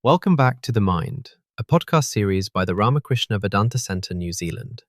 Welcome back to The Mind, a podcast series by the Ramakrishna Vedanta Centre, New Zealand.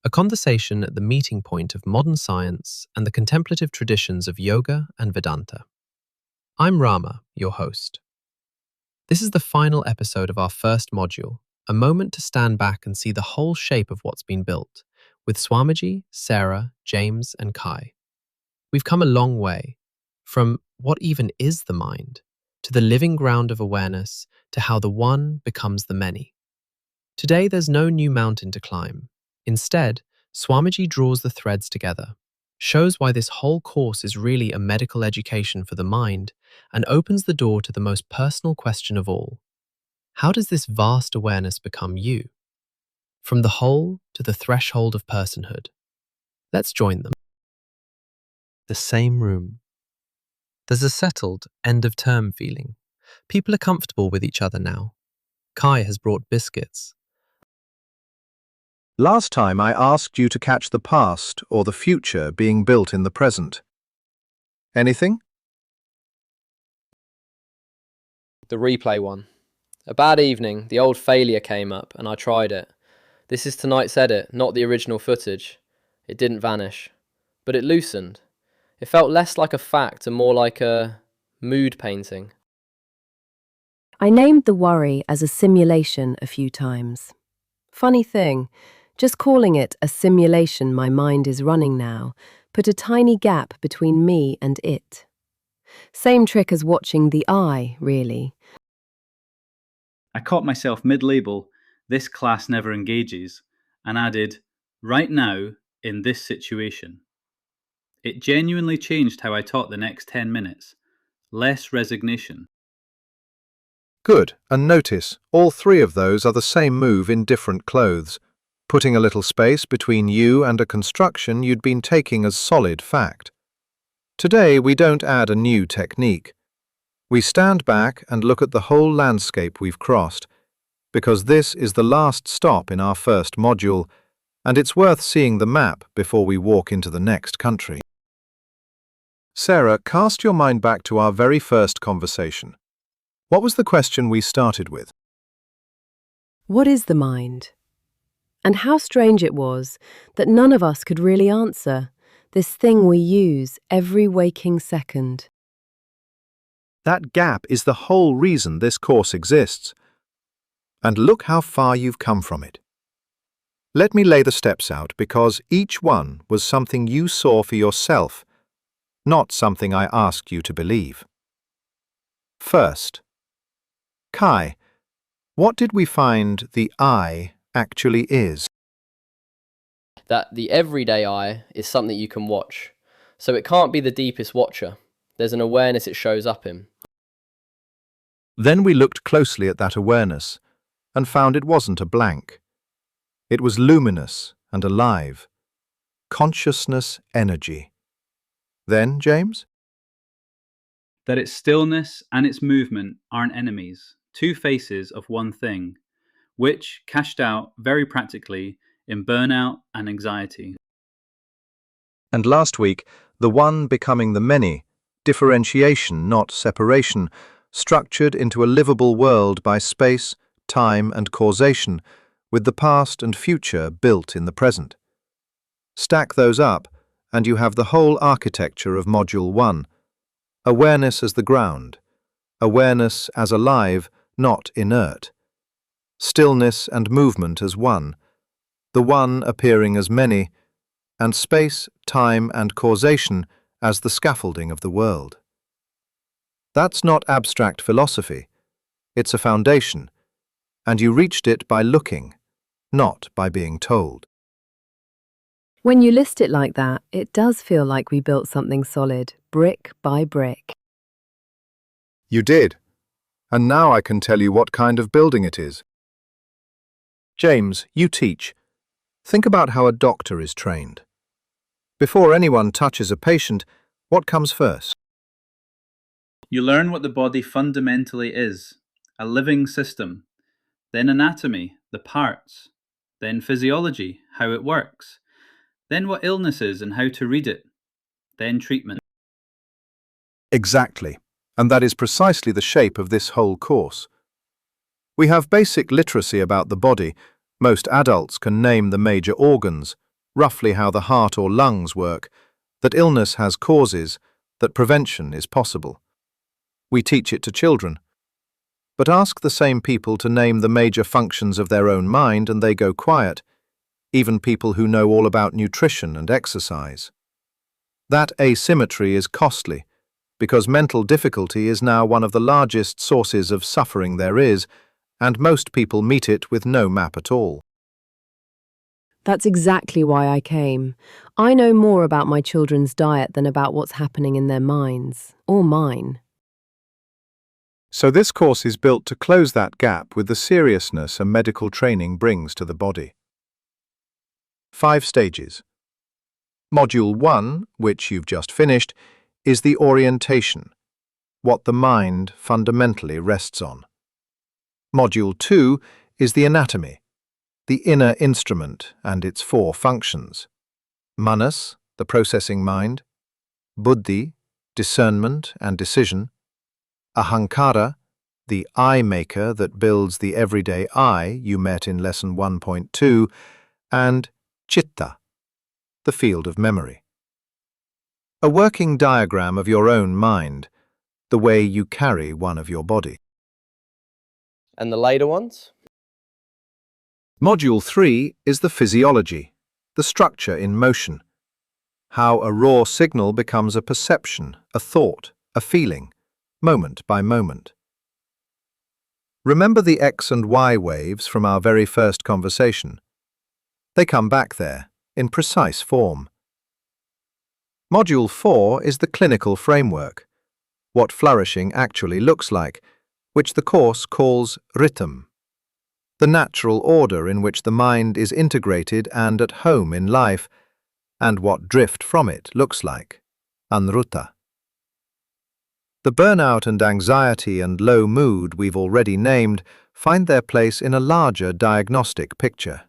A conversation at the meeting point of modern science and the contemplative traditions of yoga and Vedanta. I'm Rama, your host. This is the final episode of our first module, a moment to stand back and see the whole shape of what's been built, with Swamiji, Sarah, James, and Kai. We've come a long way, from what even is the mind, to the living ground of awareness, to how the one becomes the many. Today, there's no new mountain to climb. Instead, Swamiji draws the threads together, shows why this whole course is really a medical education for the mind, and opens the door to the most personal question of all. How does this vast awareness become you? From the whole to the threshold of personhood. Let's join them. The same room. There's a settled end-of-term feeling. People are comfortable with each other now. Kai has brought biscuits. Last time I asked you to catch the past or the future being built in the present. Anything? The replay one. A bad evening, the old failure came up and I tried it. This is tonight's edit, not the original footage. It didn't vanish, but it loosened. It felt less like a fact and more like a mood painting. I named the worry as a simulation a few times. Funny thing, just calling it a simulation my mind is running now put a tiny gap between me and it. Same trick as watching the eye, really. I caught myself mid-label, "This class never engages," and added, "right now, in this situation." It genuinely changed how I taught the next 10 minutes. Less resignation. Good, and notice, all three of those are the same move in different clothes, putting a little space between you and a construction you'd been taking as solid fact. Today we don't add a new technique. We stand back and look at the whole landscape we've crossed, because this is the last stop in our first module, and it's worth seeing the map before we walk into the next country. Sarah, cast your mind back to our very first conversation. What was the question we started with? What is the mind? And how strange it was that none of us could really answer this thing we use every waking second. That gap is the whole reason this course exists. And look how far you've come from it. Let me lay the steps out because each one was something you saw for yourself, not something I asked you to believe. First, Kai, what did we find the I actually is? That the everyday eye is something you can watch. So it can't be the deepest watcher. There's an awareness it shows up in. Then we looked closely at that awareness and found it wasn't a blank. It was luminous and alive. Consciousness energy. Then, James? That its stillness and its movement aren't enemies, two faces of one thing, which cashed out very practically in burnout and anxiety. And last week, the one becoming the many, differentiation, not separation, structured into a livable world by space, time, and causation, with the past and future built in the present. Stack those up, and you have the whole architecture of Module 1. Awareness as the ground. Awareness as alive, not inert. Stillness and movement as one. The one appearing as many, and space, time, and causation as the scaffolding of the world. That's not abstract philosophy. It's a foundation, and you reached it by looking, not by being told. When you list it like that, it does feel like we built something solid, brick by brick. You did, and now I can tell you what kind of building it is. James, you teach. Think about how a doctor is trained. Before anyone touches a patient, what comes first? You learn what the body fundamentally is, a living system, then anatomy, the parts, then physiology, how it works, then what illness is and how to read it, then treatment. Exactly, and that is precisely the shape of this whole course. We have basic literacy about the body. Most adults can name the major organs, roughly how the heart or lungs work, that illness has causes, that prevention is possible. We teach it to children. But ask the same people to name the major functions of their own mind and they go quiet, even people who know all about nutrition and exercise. That asymmetry is costly, because mental difficulty is now one of the largest sources of suffering there is, and most people meet it with no map at all. That's exactly why I came. I know more about my children's diet than about what's happening in their minds, or mine. So this course is built to close that gap with the seriousness a medical training brings to the body. 5 stages. Module 1, which you've just finished, is the orientation, what the mind fundamentally rests on. Module 2 is the anatomy, the inner instrument and its 4 functions. Manas, the processing mind. Buddhi, discernment and decision. Ahankara, the I maker that builds the everyday I you met in lesson 1.2, and Chitta, the field of memory. A working diagram of your own mind, the way you carry one of your body. And the later ones? Module 3 is the physiology, the structure in motion. How a raw signal becomes a perception, a thought, a feeling, moment by moment. Remember the X and Y waves from our very first conversation? They come back there, in precise form. Module 4 is the clinical framework, what flourishing actually looks like, which the course calls rhythm, the natural order in which the mind is integrated and at home in life, and what drift from it looks like, anruta. The burnout and anxiety and low mood we've already named find their place in a larger diagnostic picture.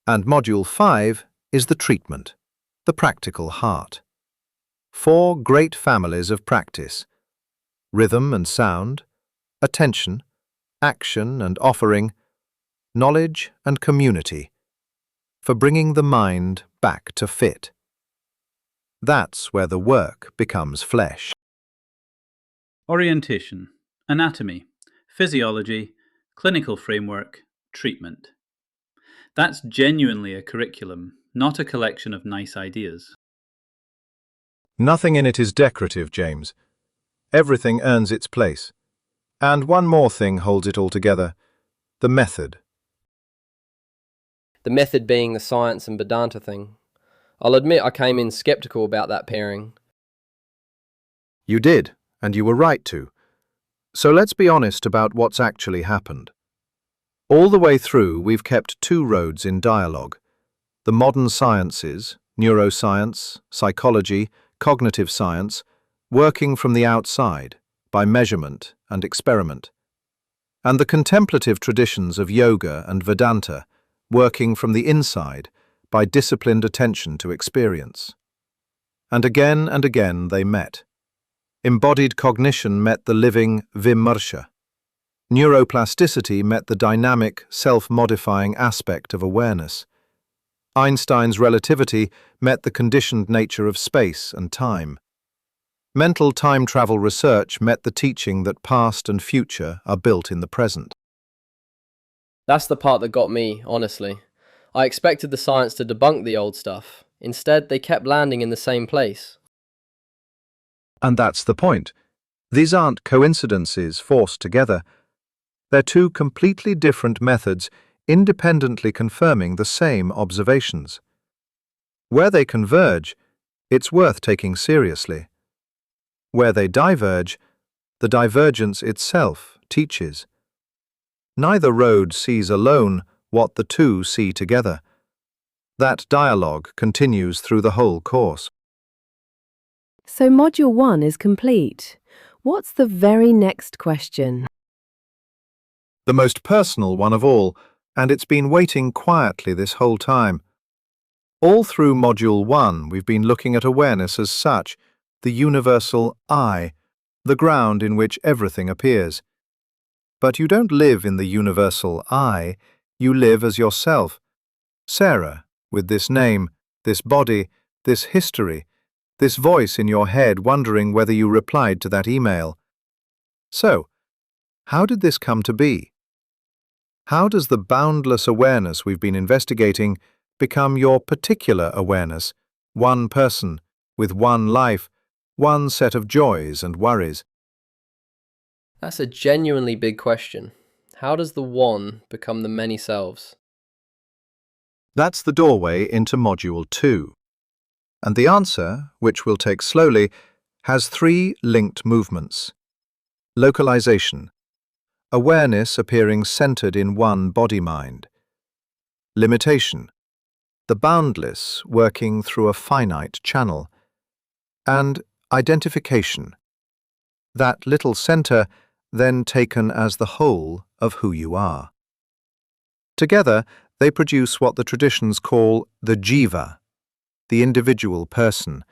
And Module 5 is the treatment, the practical heart. 4 great families of practice: rhythm and sound, attention, action and offering, knowledge and community, for bringing the mind back to fit. That's where the work becomes flesh. Orientation, anatomy, physiology, clinical framework, treatment. That's genuinely a curriculum, not a collection of nice ideas. Nothing in it is decorative, James. Everything earns its place. And one more thing holds it all together: the method. The method being the science and Vedanta thing. I'll admit I came in skeptical about that pairing. You did, and you were right to. So let's be honest about what's actually happened. All the way through, we've kept 2 roads in dialogue: the modern sciences, neuroscience, psychology, cognitive science, working from the outside, by measurement and experiment, and the contemplative traditions of yoga and Vedanta, working from the inside, by disciplined attention to experience. And again they met. Embodied cognition met the living vimarsha. Neuroplasticity met the dynamic, self-modifying aspect of awareness. Einstein's relativity met the conditioned nature of space and time. Mental time travel research met the teaching that past and future are built in the present. That's the part that got me, honestly. I expected the science to debunk the old stuff. Instead, they kept landing in the same place. And that's the point. These aren't coincidences forced together. They're 2 completely different methods independently confirming the same observations. Where they converge, it's worth taking seriously. Where they diverge, the divergence itself teaches. Neither road sees alone what the 2 see together. That dialogue continues through the whole course. So Module 1 is complete. What's the very next question? The most personal one of all, and it's been waiting quietly this whole time. All through Module 1, we've been looking at awareness as such, the universal I, the ground in which everything appears. But you don't live in the universal I, you live as yourself. Sarah, with this name, this body, this history, this voice in your head wondering whether you replied to that email. So, how did this come to be? How does the boundless awareness we've been investigating become your particular awareness, one person, with one life, one set of joys and worries? That's a genuinely big question. How does the one become the many selves? That's the doorway into Module 2. And the answer, which we'll take slowly, has 3 linked movements. Localization. Awareness appearing centered in one body-mind. Limitation. The boundless working through a finite channel. And identification. That little center then taken as the whole of who you are. Together, they produce what the traditions call the jiva, the individual person,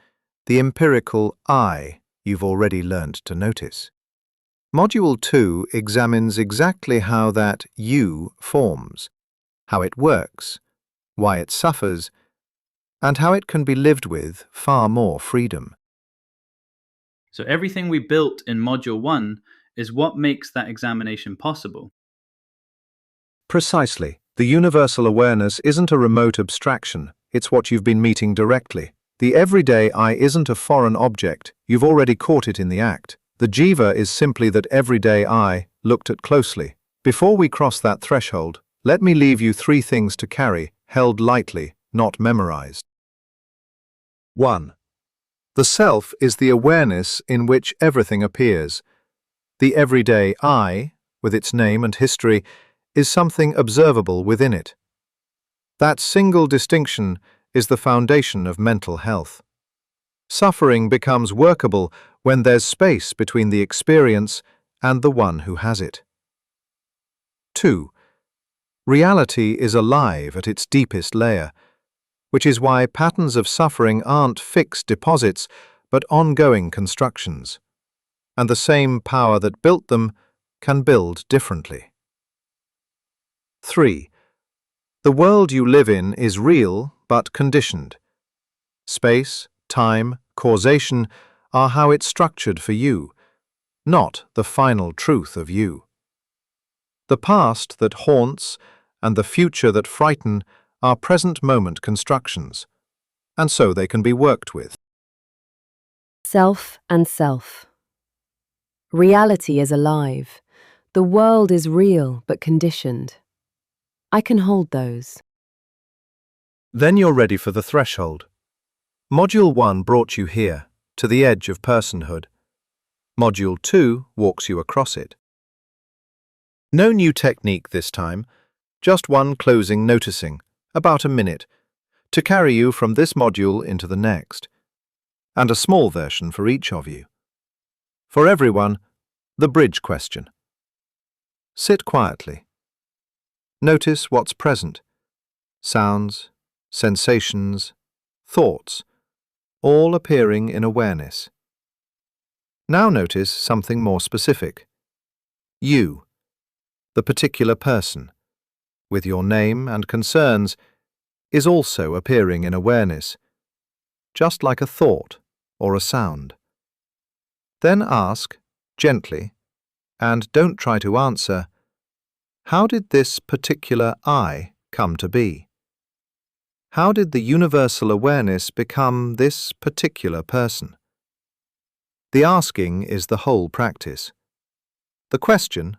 the empirical I you've already learnt to notice. Module 2 examines exactly how that you forms, how it works, why it suffers, and how it can be lived with far more freedom. So everything we built in Module 1 is what makes that examination possible. Precisely. The universal awareness isn't a remote abstraction, it's what you've been meeting directly. The everyday I isn't a foreign object, you've already caught it in the act. The jiva is simply that everyday I, looked at closely. Before we cross that threshold, let me leave you 3 things to carry, held lightly, not memorized. 1. The self is the awareness in which everything appears. The everyday I, with its name and history, is something observable within it. That single distinction is the foundation of mental health. Suffering becomes workable when there's space between the experience and the one who has it. 2. Reality is alive at its deepest layer, which is why patterns of suffering aren't fixed deposits but ongoing constructions, and the same power that built them can build differently. 3. The world you live in is real but conditioned. Space, time, causation are how it's structured for you, not the final truth of you. The past that haunts and the future that frighten are present moment constructions, and so they can be worked with. Self and self. Reality is alive. The world is real but conditioned. I can hold those. Then you're ready for the threshold. Module 1 brought you here, to the edge of personhood. Module 2 walks you across it. No new technique this time, just one closing noticing, about a minute, to carry you from this module into the next, and a small version for each of you. For everyone, the bridge question. Sit quietly. Notice what's present. Sounds, sensations, thoughts, all appearing in awareness. Now notice something more specific. You, the particular person, with your name and concerns, is also appearing in awareness, just like a thought or a sound. Then ask, gently, and don't try to answer, how did this particular I come to be? How did the universal awareness become this particular person? The asking is the whole practice. The question,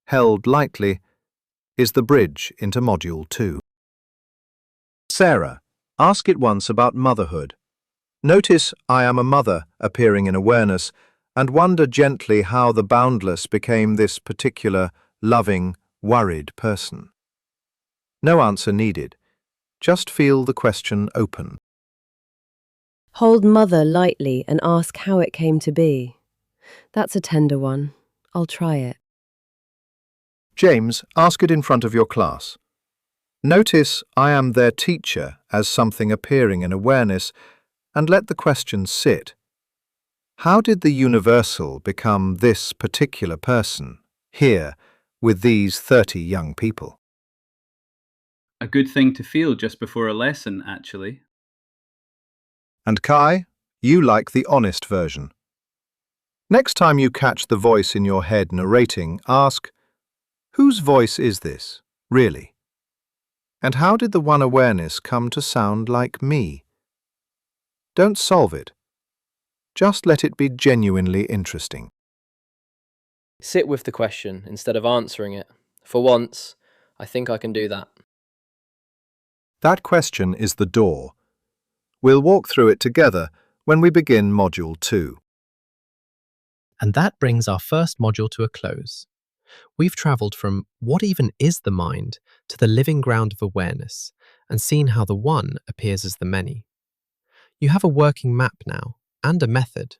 held lightly, is the bridge into Module 2. Sarah, ask it once about motherhood. Notice I am a mother appearing in awareness and wonder gently how the boundless became this particular, loving, worried person. No answer needed. Just feel the question open. Hold mother lightly and ask how it came to be. That's a tender one. I'll try it. James, ask it in front of your class. Notice I am their teacher as something appearing in awareness, and let the question sit. How did the universal become this particular person, here, with these 30 young people. A good thing to feel just before a lesson, actually. And Kai, you like the honest version. Next time you catch the voice in your head narrating, ask, whose voice is this, really? And how did the one awareness come to sound like me? Don't solve it. Just let it be genuinely interesting. Sit with the question instead of answering it. For once, I think I can do that. That question is the door. We'll walk through it together when we begin Module 2. And that brings our first module to a close. We've travelled from what even is the mind to the living ground of awareness and seen how the one appears as the many. You have a working map now and a method.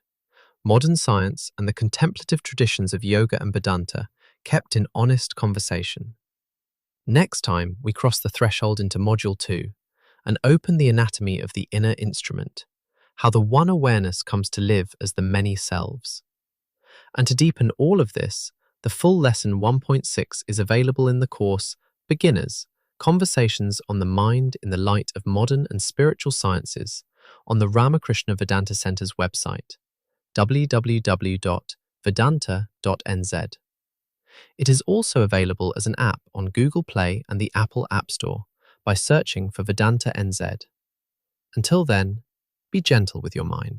Modern science and the contemplative traditions of yoga and Vedanta kept in honest conversation. Next time, we cross the threshold into Module 2 and open the anatomy of the inner instrument, how the one awareness comes to live as the many selves. And to deepen all of this, the full lesson 1.6 is available in the course Beginners, Conversations on the Mind in the Light of Modern and Spiritual Sciences on the Ramakrishna Vedanta Center's website, www.vedanta.nz. It is also available as an app on Google Play and the Apple App Store by searching for Vedanta NZ. Until then, be gentle with your mind.